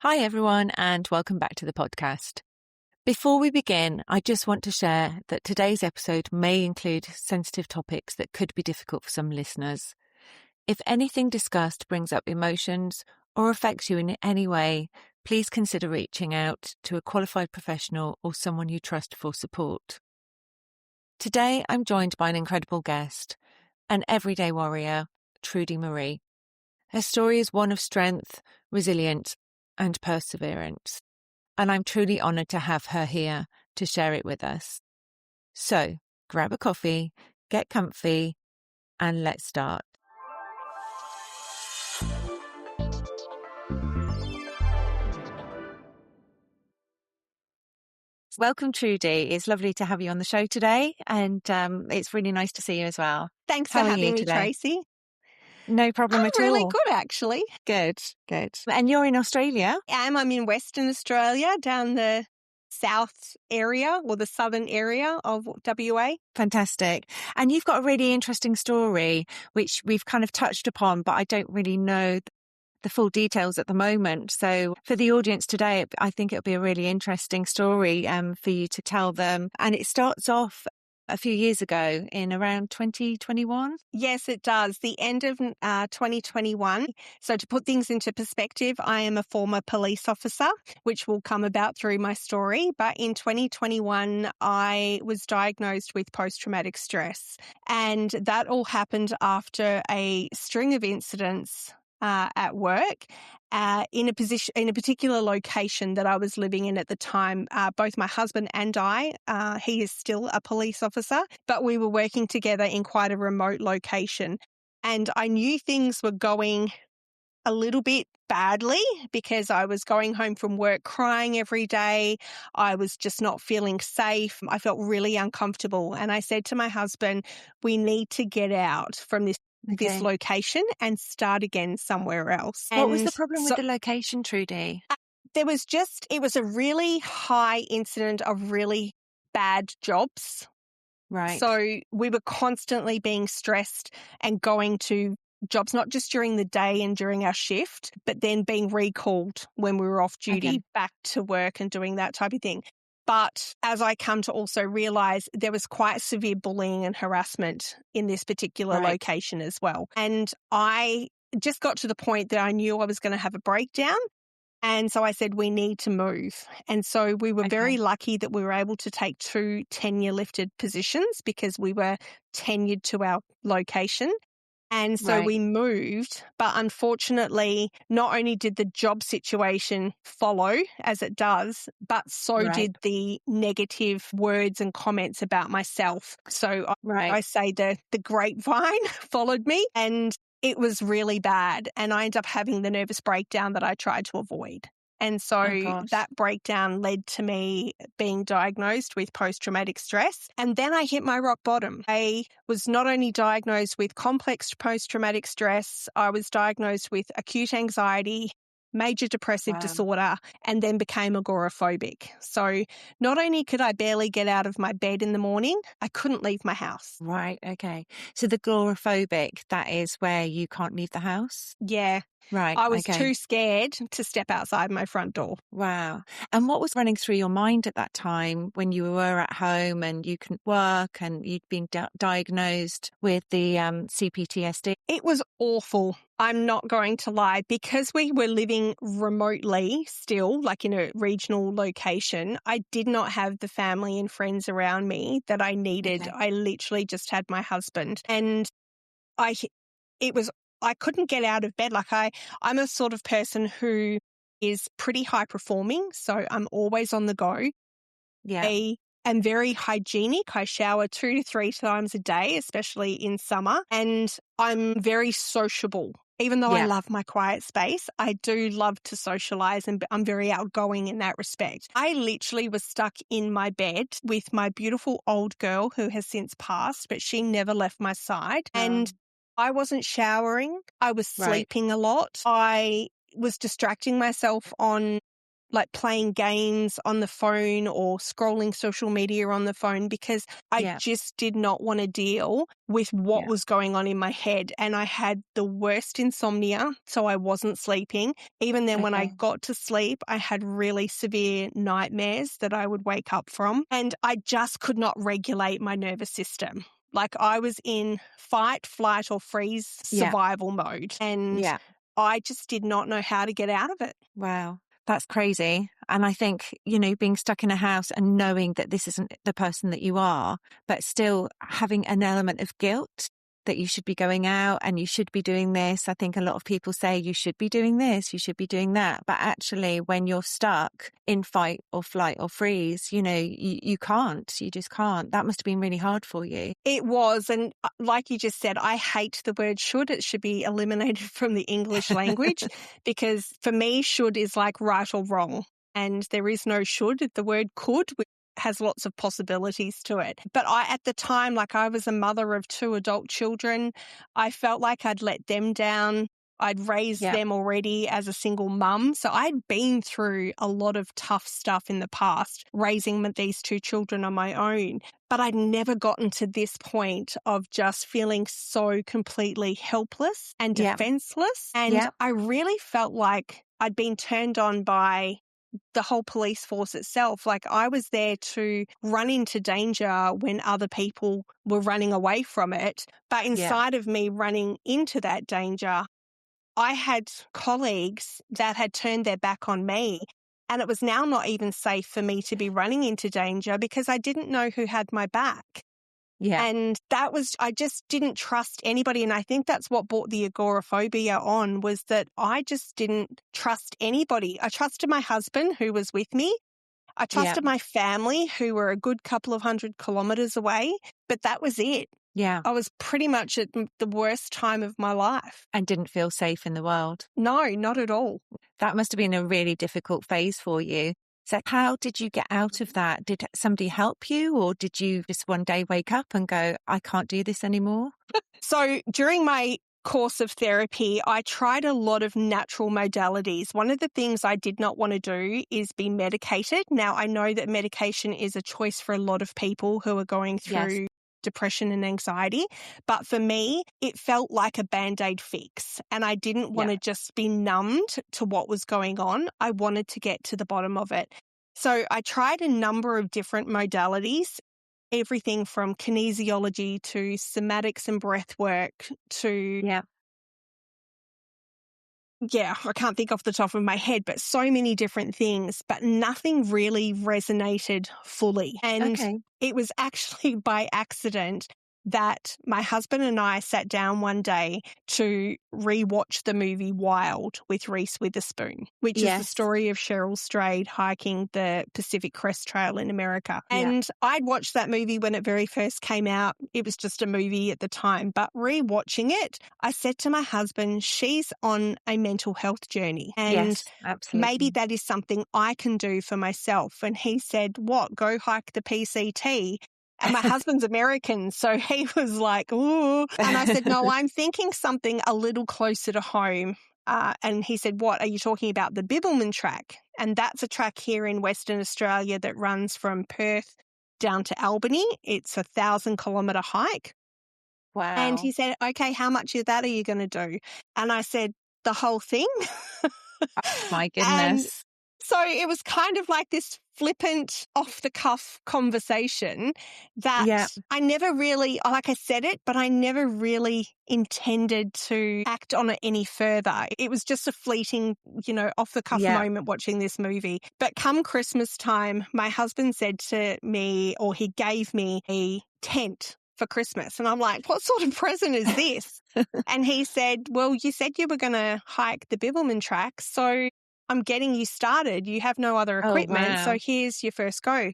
Hi everyone and welcome back to the podcast. Before we begin, I just want to share that today's episode may include sensitive topics that could be difficult for some listeners. If anything discussed brings up emotions or affects you in any way, please consider reaching out to a qualified professional or someone you trust for support. Today I'm joined by an incredible guest, an everyday warrior, Trudie Marie. Her story is one of strength, resilience, and perseverance, and I'm truly honoured to have her here to share it with us. So, grab a coffee, get comfy, and let's start. Welcome, Trudie. It's lovely to have you on the show today, and it's really nice to see you as well. Thanks How for are having you me, today? Tracy. No problem I'm at really all. good, actually. Good. And you're in Australia? I'm in Western Australia, down the south area or the southern area of WA. Fantastic. And you've got a really interesting story, which we've kind of touched upon, but I don't really know the full details at the moment. So for the audience today, I think it'll be a really interesting story for you to tell them. And it starts off a few years ago in around 2021. Yes, it does. The end of 2021. So to put things into perspective, I am a former police officer, which will come about through my story. But in 2021, I was diagnosed with post-traumatic stress. And that all happened after a string of incidents at work, in a particular location that I was living in at the time. Both my husband and I, he is still a police officer, but we were working together in quite a remote location. And I knew things were going a little bit badly because I was going home from work crying every day. I was just not feeling safe. I felt really uncomfortable. And I said to my husband, we need to get out from this location and start again somewhere else. What was the problem with the location, Trudie? It was a really high incident of really bad jobs. Right. So we were constantly being stressed and going to jobs, not just during the day and during our shift, but then being recalled when we were off duty back to work and doing that type of thing. But as I come to also realise, there was quite severe bullying and harassment in this particular location as well. And I just got to the point that I knew I was going to have a breakdown. And so I said, we need to move. And so we were very lucky that we were able to take 2 tenure-lifted positions because we were tenured to our location. And so we moved, but unfortunately, not only did the job situation follow as it does, but so did the negative words and comments about myself. So I say the grapevine followed me, and it was really bad. And I ended up having the nervous breakdown that I tried to avoid. And so that breakdown led to me being diagnosed with post-traumatic stress. And then I hit my rock bottom. I was not only diagnosed with complex post-traumatic stress, I was diagnosed with acute anxiety, major depressive disorder, and then became agoraphobic. So not only could I barely get out of my bed in the morning, I couldn't leave my house. Right, okay. So the agoraphobic, that is where you can't leave the house? Yeah. Right, I was too scared to step outside my front door. Wow. And what was running through your mind at that time when you were at home and you couldn't work and you'd been diagnosed with the CPTSD? It was awful. I'm not going to lie. Because we were living remotely still, like in a regional location, I did not have the family and friends around me that I needed. I literally just had my husband. And I couldn't get out of bed. Like I'm a sort of person who is pretty high performing, so I'm always on the go. Yeah. I am very hygienic. I shower 2 to 3 times a day, especially in summer, and I'm very sociable. Even though I love my quiet space, I do love to socialize, and I'm very outgoing in that respect. I literally was stuck in my bed with my beautiful old girl who has since passed, but she never left my side. And I wasn't showering. I was sleeping a lot. I was distracting myself on like playing games on the phone or scrolling social media on the phone because I Yeah. just did not want to deal with what Yeah. was going on in my head. And I had the worst insomnia, so I wasn't sleeping. Even then, when I Okay. got to sleep, I had really severe nightmares that I would wake up from. And I just could not regulate my nervous system. Like I was in fight, flight, or freeze Yeah. survival mode. And Yeah. I just did not know how to get out of it. Wow. That's crazy. And I think, being stuck in a house and knowing that this isn't the person that you are, but still having an element of guilt that you should be going out and you should be doing this. I think a lot of people say you should be doing this, you should be doing that. But actually, when you're stuck in fight or flight or freeze, you can't, you just can't. That must have been really hard for you. It was. And like you just said, I hate the word should. It should be eliminated from the English language because for me, should is like right or wrong. And there is no should. The word could has lots of possibilities to it. But at the time, like I was a mother of 2 adult children, I felt like I'd let them down. I'd raised Yeah. them already as a single mum. So I'd been through a lot of tough stuff in the past, raising these 2 children on my own. But I'd never gotten to this point of just feeling so completely helpless and Yeah. defenseless. And Yeah. I really felt like I'd been turned on by the whole police force itself. Like I was there to run into danger when other people were running away from it. But inside of me running into that danger, I had colleagues that had turned their back on me. And it was now not even safe for me to be running into danger because I didn't know who had my back. Yeah. And I just didn't trust anybody. And I think that's what brought the agoraphobia on, was that I just didn't trust anybody. I trusted my husband who was with me. I Yeah. trusted my family who were a good couple of 100 kilometers away, but that was it. Yeah. I was pretty much at the worst time of my life. And didn't feel safe in the world. No, not at all. That must have been a really difficult phase for you. So how did you get out of that? Did somebody help you, or did you just one day wake up and go, I can't do this anymore? So during my course of therapy, I tried a lot of natural modalities. One of the things I did not want to do is be medicated. Now, I know that medication is a choice for a lot of people who are going through depression and anxiety. But for me, it felt like a Band-Aid fix. And I didn't want to just be numbed to what was going on. I wanted to get to the bottom of it. So I tried a number of different modalities, everything from kinesiology to somatics and breath work to I can't think off the top of my head, but so many different things, but nothing really resonated fully. And it was actually by accident that my husband and I sat down one day to rewatch the movie Wild with Reese Witherspoon, which is the story of Cheryl Strayed hiking the Pacific Crest Trail in America. And I'd watched that movie when it very first came out. It was just a movie at the time, but rewatching it, I said to my husband, she's on a mental health journey. And maybe that is something I can do for myself. And he said, what, go hike the PCT? And my husband's American, so he was like, ooh. And I said, no, I'm thinking something a little closer to home. And he said, what, are you talking about? The Bibbulmun Track. And that's a track here in Western Australia that runs from Perth down to Albany. It's a 1,000-kilometre hike. Wow. And he said, okay, how much of that are you going to do? And I said, the whole thing. Oh, my And goodness. so it was kind of like this flippant, off-the-cuff conversation that I never really, like I said it, but I never really intended to act on it any further. It was just a fleeting, off-the-cuff moment watching this movie. But come Christmas time, my husband said to me, or he gave me a tent for Christmas. And I'm like, what sort of present is this? And he said, well, you said you were going to hike the Bibbulmun Track, so I'm getting you started. You have no other equipment, so here's your first go.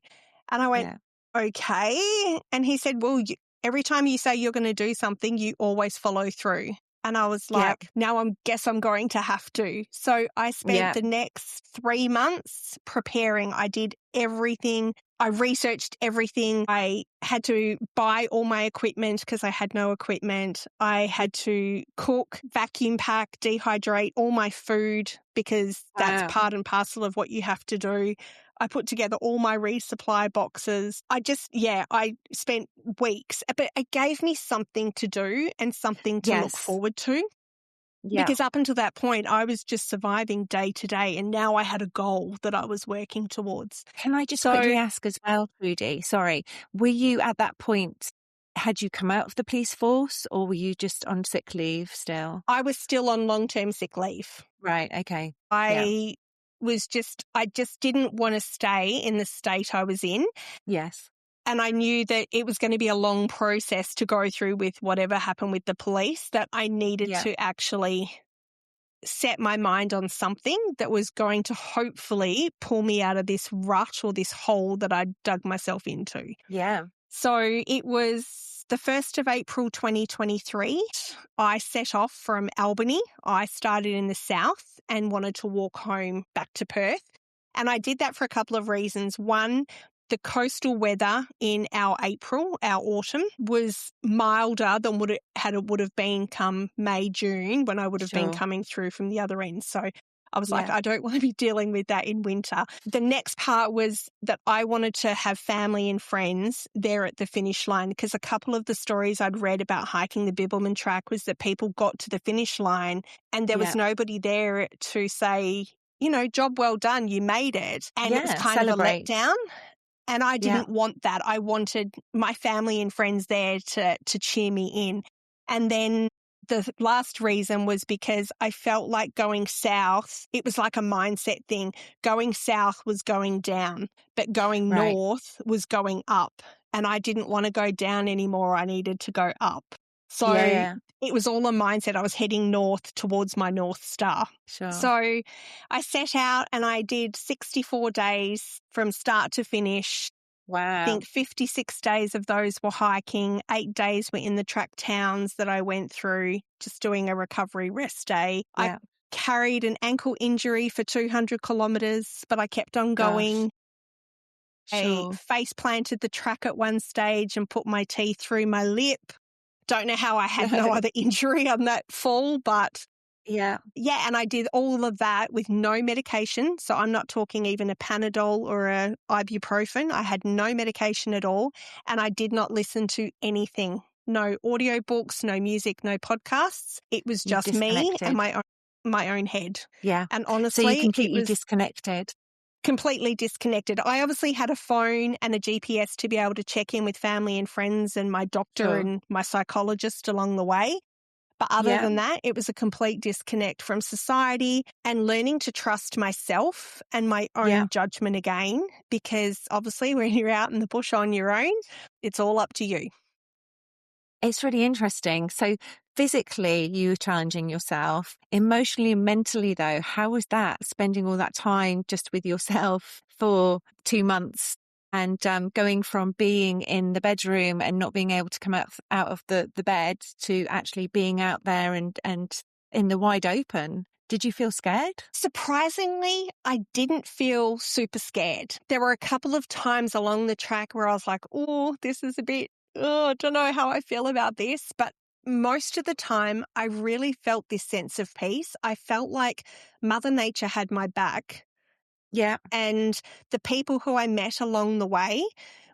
And I went, okay. And he said, well, every time you say you're going to do something, you always follow through. And I was Yeah. like, now guess I'm going to have to. So I spent Yeah. the next 3 months preparing. I did everything. I researched everything. I had to buy all my equipment because I had no equipment. I had to cook, vacuum pack, dehydrate all my food because that's Wow. part and parcel of what you have to do. I put together all my resupply boxes. I spent weeks, but it gave me something to do and something to look Yes. forward to. Yeah. Because up until that point, I was just surviving day to day, and now I had a goal that I was working towards. Can I just quickly So ask as well, Trudie? Sorry. Were you at that point, had you come out of the police force or were you just on sick leave still? I was still on long-term sick leave. Right. Okay. Yeah. I just didn't want to stay in the state I was in. Yes. And I knew that it was going to be a long process to go through with whatever happened with the police, that I needed Yeah. to actually set my mind on something that was going to hopefully pull me out of this rut or this hole that I dug myself into. Yeah. So it was the 1st of April 2023. I set off from Albany. I started in the south and wanted to walk home back to Perth. And I did that for a couple of reasons. One, the coastal weather in our autumn, was milder than it would have been come May, June, when I would have been Sure. coming through from the other end. So I was like, Yeah. I don't want to be dealing with that in winter. The next part was that I wanted to have family and friends there at the finish line, because a couple of the stories I'd read about hiking the Bibbulmun Track was that people got to the finish line and there was Yeah. nobody there to say, job well done, you made it. And it was Yeah. kind of a Celebrate. letdown. And I Yeah. didn't want that. I wanted my family and friends there to cheer me in. And then the last reason was because I felt like going south, it was like a mindset thing. Going south was going down, but going Right. north was going up. And I didn't want to go down anymore. I needed to go up. So Yeah. Yeah. it was all a mindset. I was heading north towards my North Star. Sure. So I set out and I did 64 days from start to finish. I Wow. think 56 days of those were hiking. 8 days were in the track towns that I went through, just doing a recovery rest day. Yeah. I carried an ankle injury for 200 kilometres, but I kept on going. Gosh. I Sure. face planted the track at one stage and put my teeth through my lip. Don't know how I had no other injury on that fall, but Yeah. yeah, and I did all of that with no medication. So I'm not talking even a Panadol or a ibuprofen. I had no medication at all. And I did not listen to anything. No audiobooks, no music, no podcasts. It was You just me and disconnected. my own head. Yeah. And So you honestly, it completely was disconnected. completely disconnected. I obviously had a phone and a GPS to be able to check in with family and friends and my doctor Sure. and my psychologist along the way. But other Yeah. than that, it was a complete disconnect from society and learning to trust myself and my own Yeah. judgment again, because obviously when you're out in the bush on your own, it's all up to you. It's really interesting. So physically, you were challenging yourself. Emotionally and mentally, though, how was that? Spending all that time just with yourself for 2 months and going from being in the bedroom and not being able to come out of the bed to actually being out there and in the wide open. Did you feel scared? Surprisingly, I didn't feel super scared. There were a couple of times along the track where I was like, oh, this is I don't know how I feel about this. But most of the time, I really felt this sense of peace. I felt like Mother Nature had my back. Yeah. And the people who I met along the way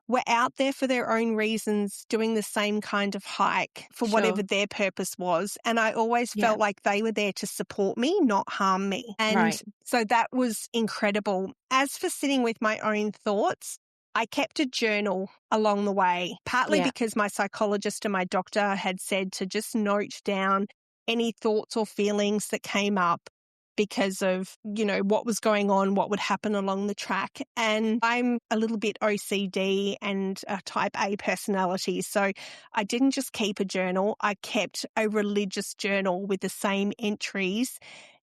were out there for their own reasons, doing the same kind of hike for whatever Sure. their purpose was. And I always Yeah. felt like they were there to support me, not harm me. And Right. so that was incredible. As for sitting with my own thoughts, I kept a journal along the way, partly Yeah. because my psychologist and my doctor had said to just note down any thoughts or feelings that came up because of, what was going on, what would happen along the track. And I'm a little bit OCD and a type A personality. So I didn't just keep a journal. I kept a religious journal with the same entries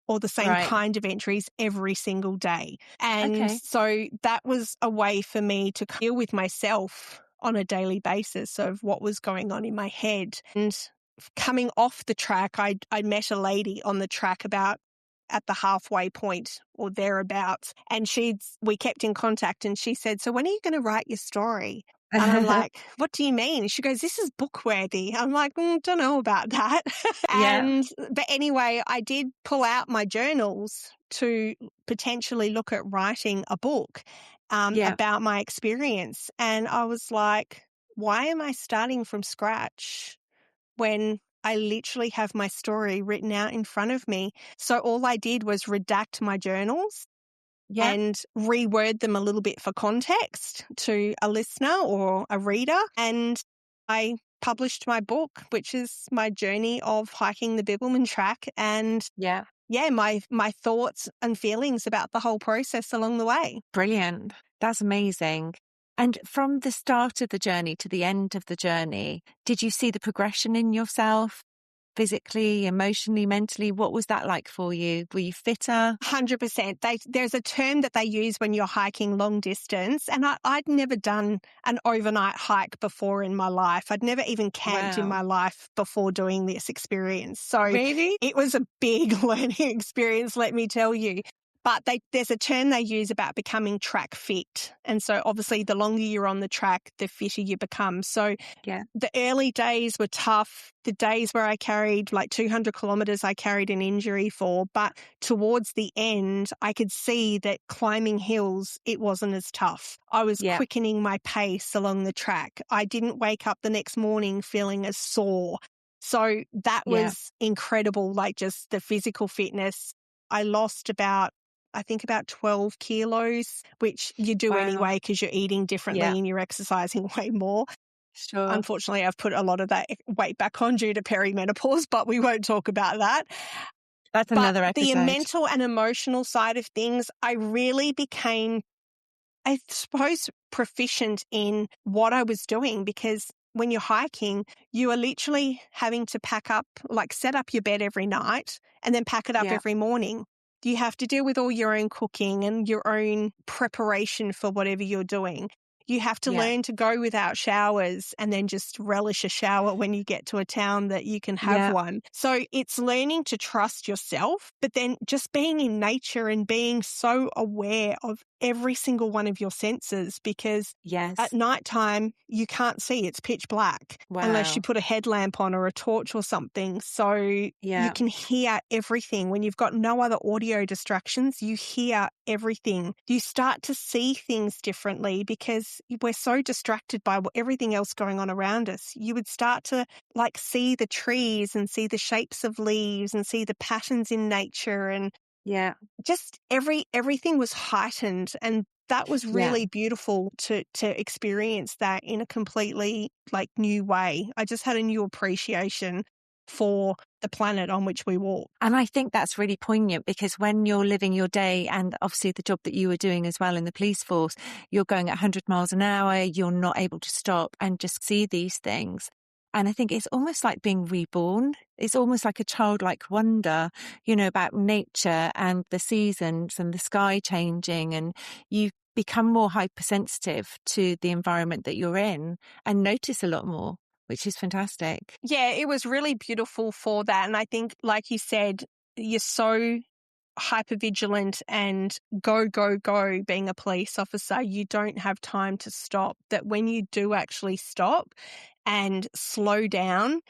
or the same Right. kind of entries every single day. And Okay. so that was a way for me to deal with myself on a daily basis of what was going on in my head. And coming off the track, I met a lady on the track about at the halfway point or thereabouts. And we kept in contact, and she said, "So when are you going to write your story?" And I'm like, "What do you mean?" She goes, "This is book worthy." I'm like, "Don't know about that." Yeah. But anyway, I did pull out my journals to potentially look at writing a book Yeah. about my experience. And I was like, why am I starting from scratch when I literally have my story written out in front of me? So all I did was redact my journals Yeah. and reword them a little bit for context to a listener or a reader. And I published my book, which is my journey of hiking the Bibbulmun Track, and Yeah. my thoughts and feelings about the whole process along the way. Brilliant. That's amazing. And from the start of the journey to the end of the journey, did you see the progression in yourself physically, emotionally, mentally? What was that like for you? Were you fitter? 100%. There's a term that they use when you're hiking long distance, and I'd never done an overnight hike before in my life. I'd never even camped in Wow. my life before doing this experience. So Really? it was a big learning experience, let me tell you. But there's a term they use about becoming track fit. And so obviously the longer you're on the track, the fitter you become. So Yeah. the early days were tough. The days where I carried like 200 kilometers, I carried an injury for. But towards the end, I could see that climbing hills, it wasn't as tough. I was Yeah. quickening my pace along the track. I didn't wake up the next morning feeling as sore. So that Yeah. was incredible, like just the physical fitness. I lost about 12 kilos, which you do Wow. anyway because you're eating differently Yeah. and you're exercising way more. Sure. Unfortunately, I've put a lot of that weight back on due to perimenopause, but we won't talk about that. That's But another the episode. mental and emotional side of things, I really became, I suppose, proficient in what I was doing, because when you're hiking, you are literally having to set up your bed every night and then pack it up Yeah. every morning. You have to deal with all your own cooking and your own preparation for whatever you're doing. You have to Yeah. learn to go without showers and then just relish a shower when you get to a town that you can have Yeah. one. So it's learning to trust yourself, but then just being in nature and being so aware of every single one of your senses, because at Yes. nighttime, you can't see. It's pitch black unless you Wow. put a headlamp on or a torch or something. So you Yeah. can hear everything. When you've got no other audio distractions, you hear everything. You start to see things differently because we're so distracted by everything else going on around us. You would start to see the trees and see the shapes of leaves and see the patterns in nature, and Yeah. just everything was heightened, and that was Yeah. really beautiful to experience that in a completely new way. I just had a new appreciation for the planet on which we walk. And I think that's really poignant, because when you're living your day, and obviously the job that you were doing as well in the police force, you're going at 100 miles an hour, you're not able to stop and just see these things. And I think it's almost like being reborn. It's almost like a childlike wonder, about nature and the seasons and the sky changing, and you become more hypersensitive to the environment that you're in and notice a lot more, which is fantastic. Yeah, it was really beautiful for that. And I think, like you said, you're so hypervigilant and go, go, go being a police officer. You don't have time to stop. That when you do actually stop and slow down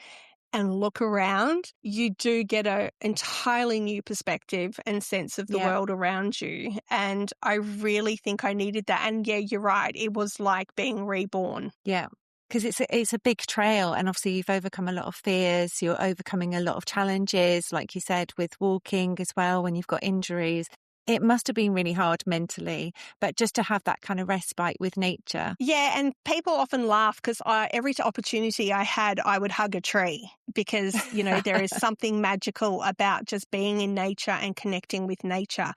and look around, you do get an entirely new perspective and sense of the Yeah. world around you. And I really think I needed that. And yeah, you're right. It was like being reborn. Yeah. Because it's a big trail, and obviously you've overcome a lot of fears. You're overcoming a lot of challenges, like you said, with walking as well, when you've got injuries. It must have been really hard mentally, but just to have that kind of respite with nature. Yeah, and people often laugh because every opportunity I had, I would hug a tree because, there is something magical about just being in nature and connecting with nature.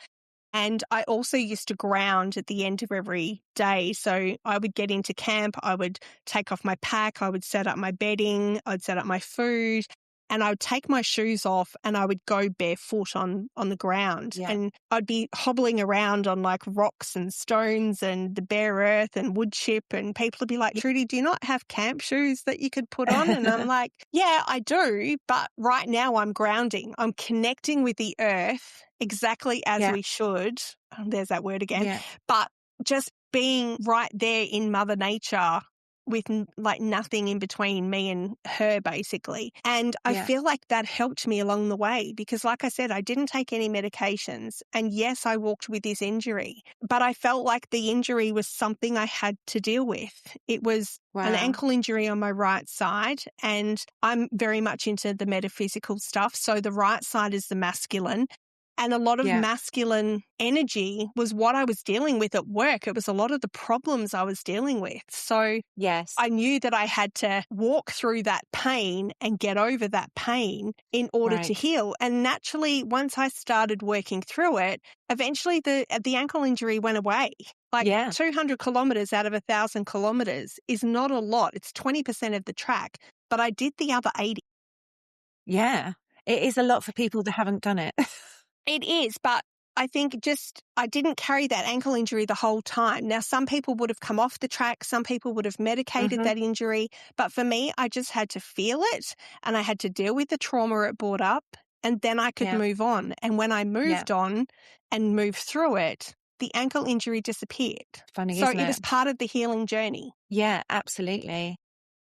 And I also used to ground at the end of every day. So I would get into camp, I would take off my pack, I would set up my bedding, I'd set up my food. and I would take my shoes off and I would go barefoot on the ground. Yeah. And I'd be hobbling around on like rocks and stones and the bare earth and wood chip, and people would be like, Trudie, do you not have camp shoes that you could put on? And I'm like, yeah, I do, but right now I'm grounding. I'm connecting with the earth exactly as we should. There's that word again. Yeah. But just being right there in Mother Nature with like nothing in between me and her, basically. And I feel like that helped me along the way because, like I said, I didn't take any medications. And yes, I walked with this injury, but I felt like the injury was something I had to deal with. It was an ankle injury on my right side, and I'm very much into the metaphysical stuff. So the right side is the masculine. And a lot of masculine energy was what I was dealing with at work. It was a lot of the problems I was dealing with. So I knew that I had to walk through that pain and get over that pain in order to heal. And naturally, once I started working through it, eventually the ankle injury went away. Like 200 kilometres out of 1,000 kilometres is not a lot. It's 20% of the track, but I did the other 80. Yeah, it is a lot for people that haven't done it. It is, but I think I didn't carry that ankle injury the whole time. Now, some people would have come off the track. Some people would have medicated that injury. But for me, I just had to feel it and I had to deal with the trauma it brought up, and then I could move on. And when I moved on and moved through it, the ankle injury disappeared. Funny, so isn't it was part of the healing journey. Yeah, absolutely.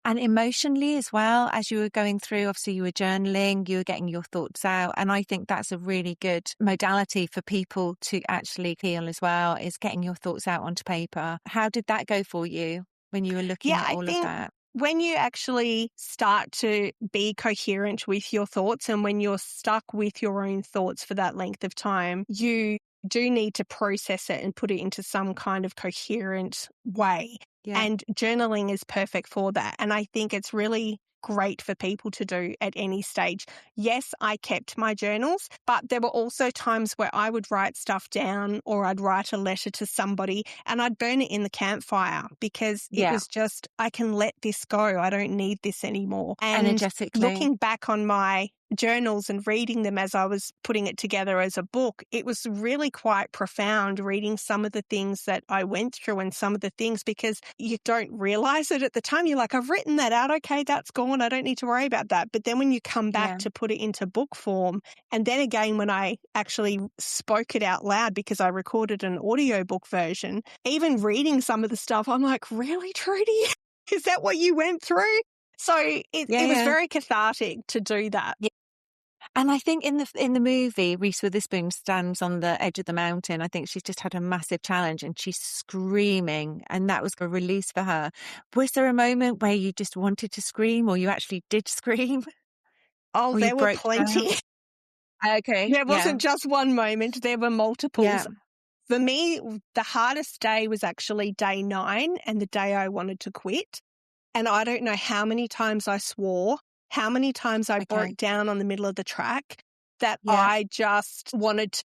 And emotionally as well, as you were going through, obviously you were journaling, you were getting your thoughts out. And I think that's a really good modality for people to actually heal as well, is getting your thoughts out onto paper. How did that go for you when you were looking at all of that? When you actually start to be coherent with your thoughts and when you're stuck with your own thoughts for that length of time, you do need to process it and put it into some kind of coherent way. And journaling is perfect for that. And I think it's really great for people to do at any stage. Yes, I kept my journals, but there were also times where I would write stuff down or I'd write a letter to somebody and I'd burn it in the campfire because it was just, I can let this go. I don't need this anymore. And energetically, looking back on my journals and reading them as I was putting it together as a book, it was really quite profound reading some of the things that I went through and some of the things, because you don't realize it at the time. You're like, I've written that out. Okay, that's gone. I don't need to worry about that. But then when you come back to put it into book form, and then again when I actually spoke it out loud because I recorded an audiobook version, even reading some of the stuff, I'm like, really, Trudie? Is that what you went through? So it was very cathartic to do that. And I think in the movie, Reese Witherspoon stands on the edge of the mountain. I think she's just had a massive challenge and she's screaming, and that was a release for her. Was there a moment where you just wanted to scream, or you actually did scream? Oh, there were plenty. Okay. There wasn't just one moment. There were multiples. Yeah. For me, the hardest day was actually day 9 and the day I wanted to quit. And I don't know how many times I swore, how many times I broke down on the middle of the track, that I just wanted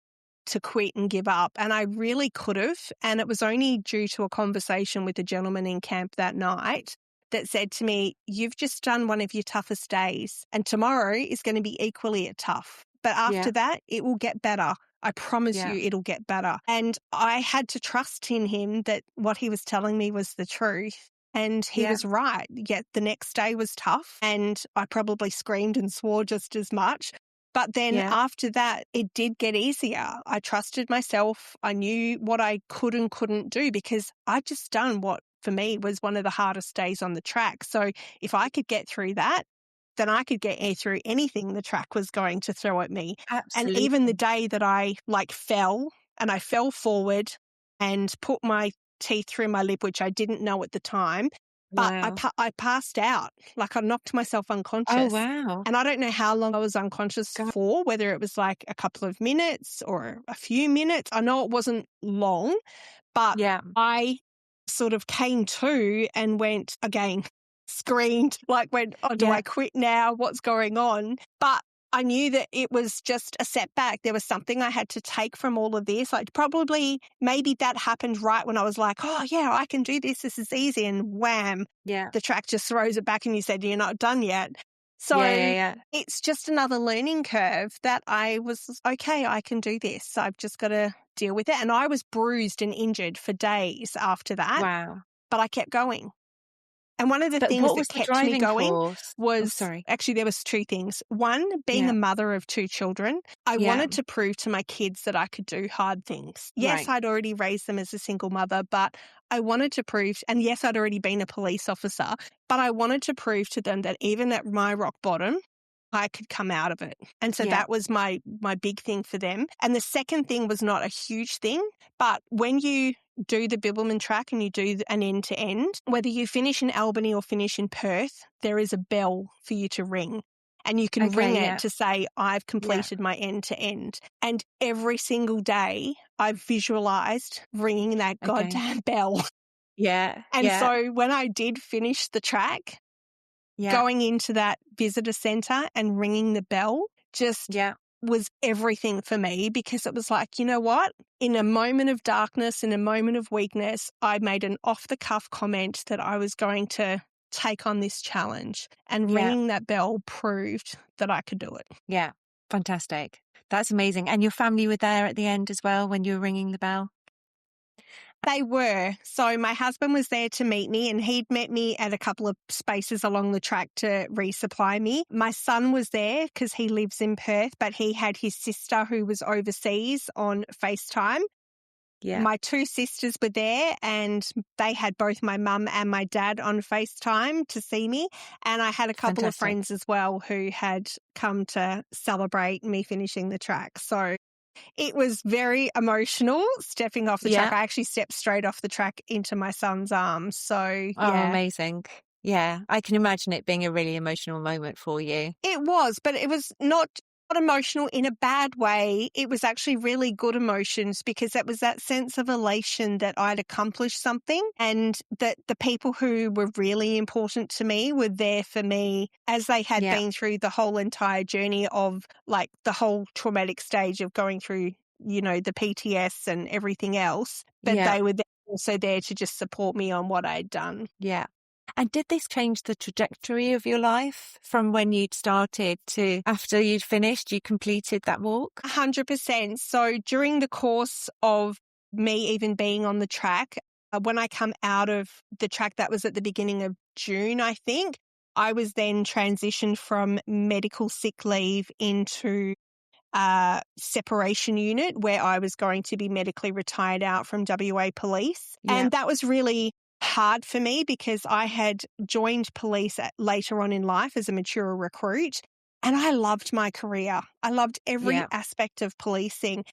to quit and give up. And I really could have. And it was only due to a conversation with a gentleman in camp that night that said to me, you've just done one of your toughest days and tomorrow is going to be equally as tough. But after that, it will get better. I promise you it'll get better. And I had to trust in him that what he was telling me was the truth. And he was right. Yet the next day was tough and I probably screamed and swore just as much. But then after that, it did get easier. I trusted myself. I knew what I could and couldn't do because I'd just done what for me was one of the hardest days on the track. So if I could get through that, then I could get through anything the track was going to throw at me. Absolutely. And even the day that I fell and I fell forward and put my teeth through my lip, which I didn't know at the time, but I passed out. Like I knocked myself unconscious. Oh, wow. And I don't know how long I was unconscious for, whether it was like a couple of minutes or a few minutes. I know it wasn't long, but I sort of came to and went again, screamed, like went, oh, do I quit now? What's going on? But I knew that it was just a setback. There was something I had to take from all of this. Like maybe that happened right when I was like, oh, yeah, I can do this. This is easy. And wham, the track just throws it back and you said, you're not done yet. So Yeah. it's just another learning curve that I was, okay, I can do this. I've just got to deal with it. And I was bruised and injured for days after that, Wow. but I kept going. And one of the But things what that was the kept me driving going force? Oh, was sorry. actually there was two things. One, being a Yeah. mother of two children, I Yeah. wanted to prove to my kids that I could do hard things. Yes, Right. I'd already raised them as a single mother, but I wanted to prove, and yes, I'd already been a police officer, but I wanted to prove to them that even at my rock bottom, I could come out of it. And so Yeah. that was my big thing for them. And the second thing was not a huge thing, but when you do the Bibbulmun Track and you do an end to end, whether you finish in Albany or finish in Perth, there is a bell for you to ring. And you can ring Okay. it Yeah. to say, I've Yeah. completed my end to end. And every single day I've visualized ringing that Okay. goddamn bell. Yeah. And Yeah. so when I did finish the track, Yeah. going into that visitor centre and ringing the bell just Yeah. was everything for me, because it was like, you know what? In a moment of darkness, in a moment of weakness, I made an off-the-cuff comment that I was going to take on this challenge, and Yeah. ringing that bell proved that I could do it. Yeah. Fantastic. That's amazing. And your family were there at the end as well when you were ringing the bell? They were. So my husband was there to meet me, and he'd met me at a couple of spaces along the track to resupply me. My son was there because he lives in Perth, but he had his sister who was overseas on FaceTime. Yeah. My two sisters were there, and they had both my mum and my dad on FaceTime to see me. And I had a couple of Fantastic. friends as well who had come to celebrate me finishing the track. So it was very emotional stepping off the track. Yeah. I actually stepped straight off the track into my son's arms. So, Oh, yeah. amazing. Yeah. I can imagine it being a really emotional moment for you. It was, but it was not emotional in a bad way. It was actually really good emotions, because it was that sense of elation that I'd accomplished something, and that the people who were really important to me were there for me, as they had Yeah. been through the whole entire journey of, like, the whole traumatic stage of going through, you know, the PTS and everything else. But Yeah. they were also there to just support me on what I'd done. Yeah. And did this change the trajectory of your life from when you'd started to after you'd finished, you completed that walk? 100%. So during the course of me even being on the track, when I come out of the track, that was at the beginning of June, I think, I was then transitioned from medical sick leave into a separation unit, where I was going to be medically retired out from WA Police. Yeah. And that was really hard for me, because I had joined police later on in life as a mature recruit, and I loved my career. I loved every Yeah. aspect of policing,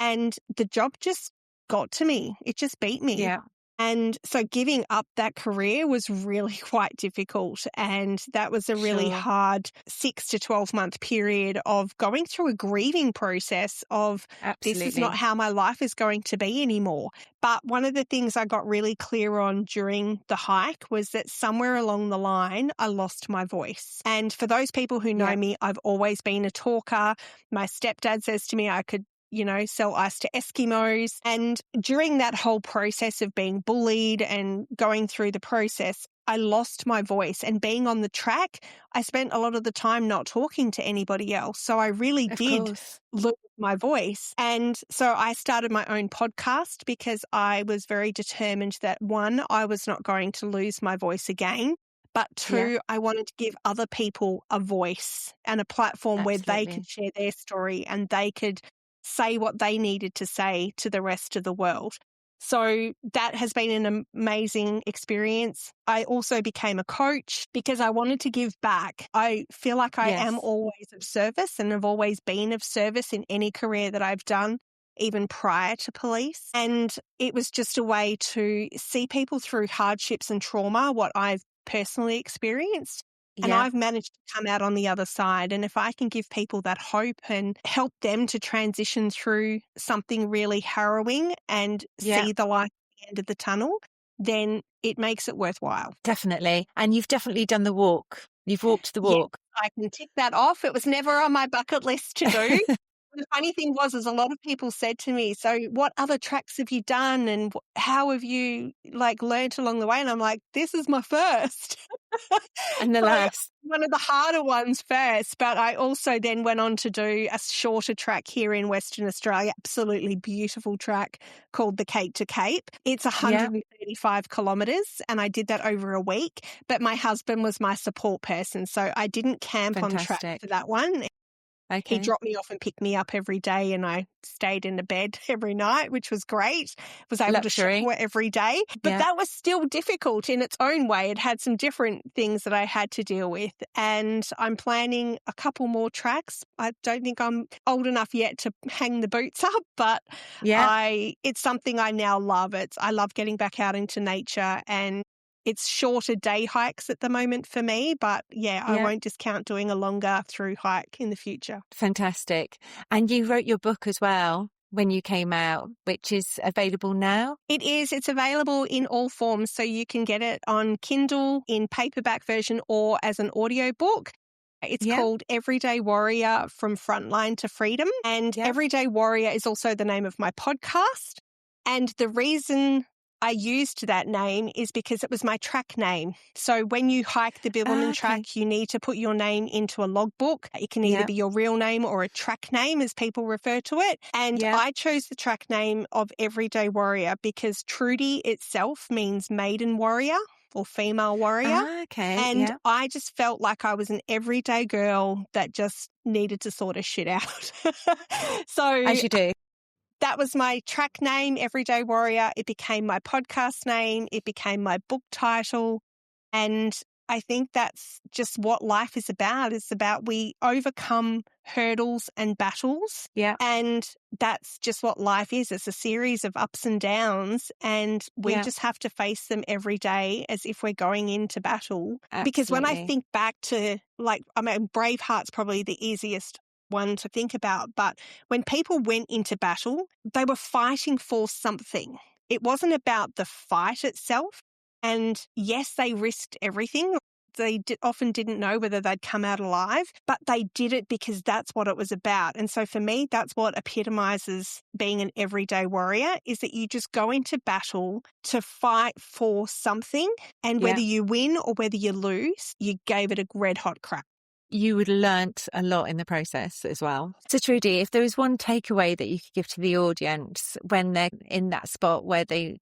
and the job just got to me. It just beat me. Yeah. And so giving up that career was really quite difficult. And that was a really Sure. hard 6 to 12 month period of going through a grieving process of, this is not Absolutely. how my life is going to be anymore. But one of the things I got really clear on during the hike was that somewhere along the line, I lost my voice. And for those people who know Yeah. me, I've always been a talker. My stepdad says to me I could, you know, sell ice to Eskimos. And during that whole process of being bullied and going through the process, I lost my voice. And being on the track, I spent a lot of the time not talking to anybody else. So I really Of did course. lose my voice. And so I started my own podcast, because I was very determined that, one, I was not going to lose my voice again. But two, I wanted to give other people a voice and a platform where they Absolutely. could share their story and they could say what they needed to say to the rest of the world. So that has been an amazing experience. I also became a coach because I wanted to give back. I feel like I am Yes. always of service, and have always been of service in any career that I've done, even prior to police. And it was just a way to see people through hardships and trauma, what I've personally experienced. And Yeah. I've managed to come out on the other side. And if I can give people that hope and help them to transition through something really harrowing and Yeah. see the light at the end of the tunnel, then it makes it worthwhile. Definitely. And you've definitely done the walk. You've walked the Yeah, walk. I can tick that off. It was never on my bucket list to do. The funny thing was, is a lot of people said to me, so what other tracks have you done, and how have you, like, learnt along the way? And I'm like, this is my first. And the So last. one of the harder ones first, but I also then went on to do a shorter track here in Western Australia, absolutely beautiful track called the Cape to Cape. It's Yeah. 135 kilometres and I did that over a week, but my husband was my support person, so I didn't camp on track Fantastic. for that one. He Okay. dropped me off and picked me up every day and I stayed in the bed every night, which was great. Was able Luxury. to shower every day. But Yeah. that was still difficult in its own way. It had some different things that I had to deal with. And I'm planning a couple more tracks. I don't think I'm old enough yet to hang the boots up, but Yeah. it's something I now love. I love getting back out into nature, and it's shorter day hikes at the moment for me, but I won't discount doing a longer through hike in the future. Fantastic. And you wrote your book as well when you came out, which is available now? It is. It's available in all forms. So you can get it on Kindle in paperback version or as an audiobook. It's called Everyday Warrior From Frontline to Freedom. And Everyday Warrior is also the name of my podcast. And the reason I used that name is because it was my track name. So when you hike the Bibbulmun Track, you need to put your name into a logbook. It can either be your real name or a track name, as people refer to it. And I chose the track name of Everyday Warrior because Trudie itself means maiden warrior or female warrior. And I just felt like I was an everyday girl that just needed to sort of shit out. So as you do. That was my track name, Everyday Warrior. It became my podcast name. It became my book title. And I think that's just what life is about. It's about we overcome hurdles and battles. And that's just what life is. It's a series of ups and downs. And we just have to face them every day as if we're going into battle. Absolutely. Because when I think back to, Braveheart's probably the easiest one to think about, but when people went into battle, they were fighting for something. It wasn't about the fight itself. And yes, they risked everything. They often didn't know whether they'd come out alive, but they did it because that's what it was about. And so for me, that's what epitomizes being an everyday warrior, is that you just go into battle to fight for something. And whether you win or whether you lose, you gave it a red hot crack. You would have learnt a lot in the process as well. So Trudie, if there was one takeaway that you could give to the audience when they're in that spot where they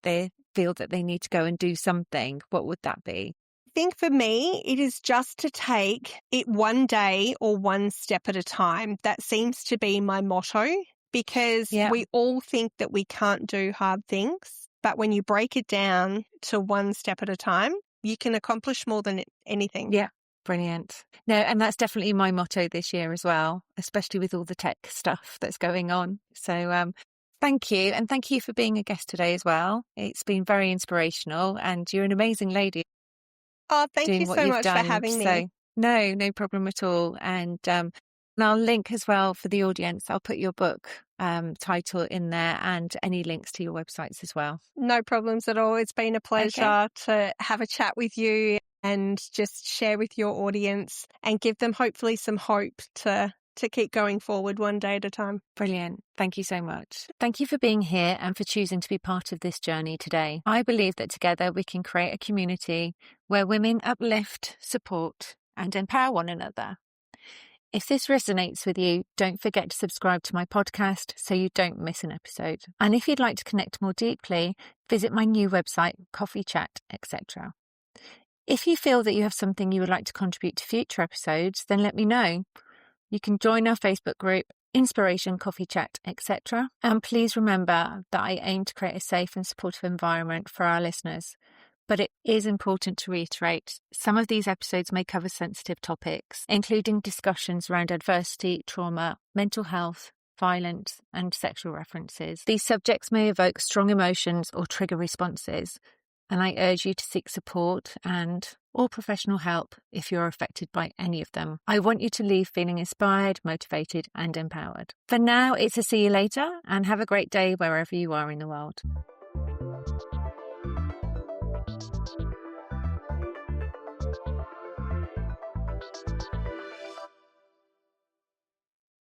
feel that they need to go and do something, what would that be? I think for me, it is just to take it one day or one step at a time. That seems to be my motto, because we all think that we can't do hard things. But when you break it down to one step at a time, you can accomplish more than anything. Yeah. Brilliant. No, and that's definitely my motto this year as well, especially with all the tech stuff that's going on. So thank you. And thank you for being a guest today as well. It's been very inspirational and you're an amazing lady. Oh, thank you so much for having me. So, no problem at all. And I'll link as well for the audience. I'll put your book title in there and any links to your websites as well. No problems at all. It's been a pleasure to have a chat with you and just share with your audience and give them hopefully some hope to keep going forward one day at a time. Brilliant. Thank you so much. Thank you for being here and for choosing to be part of this journey today. I believe that together we can create a community where women uplift, support, and empower one another. If this resonates with you, don't forget to subscribe to my podcast so you don't miss an episode. And if you'd like to connect more deeply, visit my new website, Coffee Chat, etc. If you feel that you have something you would like to contribute to future episodes, then let me know. You can join our Facebook group, Inspiration, Coffee Chat, etc. And please remember that I aim to create a safe and supportive environment for our listeners. But it is important to reiterate, some of these episodes may cover sensitive topics, including discussions around adversity, trauma, mental health, violence, and sexual references. These subjects may evoke strong emotions or trigger responses, and I urge you to seek support or professional help if you're affected by any of them. I want you to leave feeling inspired, motivated, and empowered. For now, it's a see you later, and have a great day wherever you are in the world.